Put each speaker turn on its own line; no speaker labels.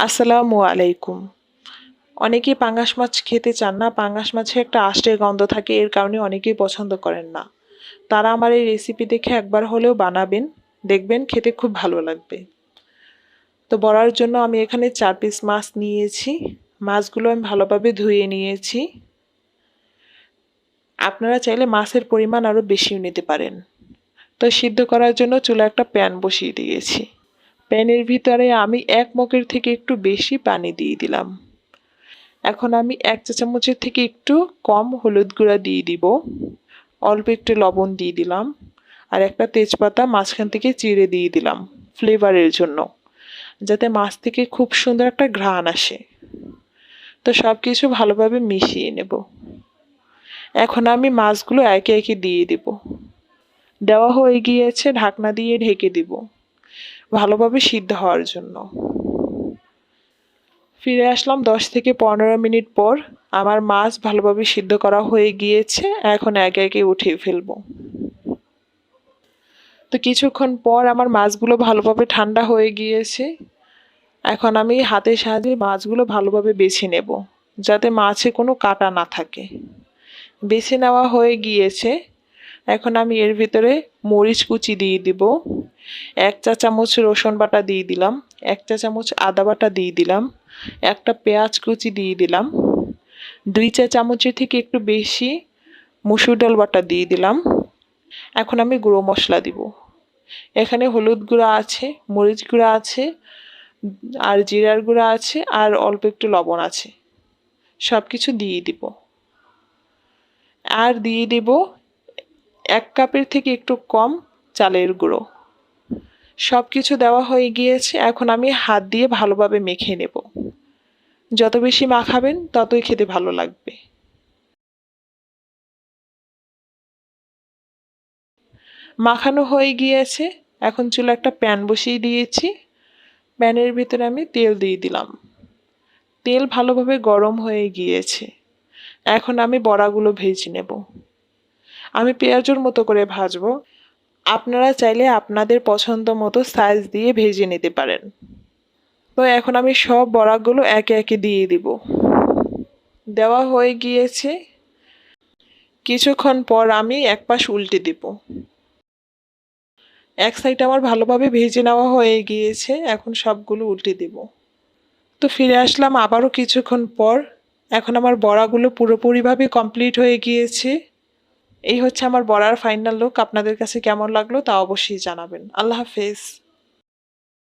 আসসালামু আলাইকুম। অনেকেই পাঙ্গাস মাছ খেতে চান না। পাঙ্গাস মাছে একটা আষ্টে গন্ধ থাকে, এর কারণে অনেকেই পছন্দ করেন না। তারা আমার এই রেসিপি দেখে একবার হলেও বানাবেন, দেখবেন খেতে খুব ভালো লাগবে। তো বড়ার জন্য আমি এখানে 4 পিস মাছ নিয়েছি। মাছগুলো আমি ভালোভাবে ধুয়ে নিয়েছি। আপনারা চাইলে মাছের পরিমাণ আরও বেশিও নিতে পারেন। তো সিদ্ধ করার জন্য চুলায় একটা প্যান বসিয়ে দিয়েছি। প্যানের ভিতরে আমি 1 মগের থেকে একটু বেশি পানি দিয়ে দিলাম। এখন আমি 1 চা চামচের থেকে একটু কম হলুদ গুঁড়া দিয়ে দিব, অল্প একটু লবণ দিয়ে দিলাম, আর একটা তেজপাতা মাঝখান থেকে চিড়ে দিয়ে দিলাম ফ্লেভারের জন্য, যাতে মাছ থেকে খুব সুন্দর একটা ঘ্রাণ আসে। তো সব কিছু ভালোভাবে মিশিয়ে নেব। এখন আমি মাছগুলো একে একে দিয়ে দিব। দেওয়া হয়ে গিয়েছে, ঢাকনা দিয়ে ঢেকে দিব ভালোভাবে সিদ্ধ হওয়ার জন্য। ফিরে আসলাম 10 থেকে 15 মিনিট পর। আমার মাছ ভালোভাবে সিদ্ধ করা হয়ে গিয়েছে। এখন একে একে উঠিয়ে ফেলবো। তো কিছুক্ষণ পর আমার মাছগুলো ভালোভাবে ঠান্ডা হয়ে গিয়েছে। এখন আমি হাতের সাহায্যে মাছগুলো ভালোভাবে বেছে নেব, যাতে মাছে কোনো কাটা না থাকে। বেছে নেওয়া হয়ে গিয়েছে। এখন আমি এর ভিতরে মরিচ কুচি দিয়ে দিব, 1 চা চামচ রসুন বাটা দিয়ে দিলাম, 1 চা চামচ আদা বাটা দিয়ে দিলাম, একটা পেঁয়াজ কুচি দিয়ে দিলাম, 2 চা চামচের থেকে একটু বেশি মসুর ডাল বাটা দিয়ে দিলাম। এখন আমি গুঁড়ো মশলা দিব। এখানে হলুদ গুঁড়া আছে, মরিচ গুঁড়া আছে, আর জিরার গুঁড়া আছে, আর অল্প একটু লবণ আছে। সব কিছু দিয়ে দিব। আর দিয়ে দিব 1 কাপের থেকে একটু কম চালের গুঁড়ো। সব কিছু দেওয়া হয়ে গিয়েছে। এখন আমি হাত দিয়ে ভালোভাবে মেখে নেব। যত বেশি মাখাবেন ততই খেতে ভালো লাগবে। মাখানো হয়ে গিয়েছে। এখন চুলা একটা প্যান বসিয়ে দিয়েছি। প্যানের ভিতরে আমি তেল দিয়ে দিলাম। তেল ভালোভাবে গরম হয়ে গিয়েছে। এখন আমি বড়াগুলো ভেজে নেব। আমি পেঁয়াজের মতো করে ভাজবো। আপনারা চাইলে আপনাদের পছন্দ মতো সাইজ দিয়ে ভেজে নিতে পারেন। তো এখন আমি সব বড়াগুলো একে একে দিয়ে দিব। দেওয়া হয়ে গিয়েছে। কিছুক্ষণ পর আমি এক পাশ উল্টে দিব। এক সাইড আমার ভালোভাবে ভেজে নেওয়া হয়ে গিয়েছে। এখন সবগুলো উল্টে দেব। তো ফিরে আসলাম আবারও কিছুক্ষণ পর। এখন আমার বড়াগুলো পুরোপুরিভাবে কমপ্লিট হয়ে গিয়েছে। এই হচ্ছে আমার বড়ার ফাইনাল লুক। আপনাদের কাছে কেমন লাগলো তা অবশ্যই জানাবেন। আল্লাহ হাফেজ।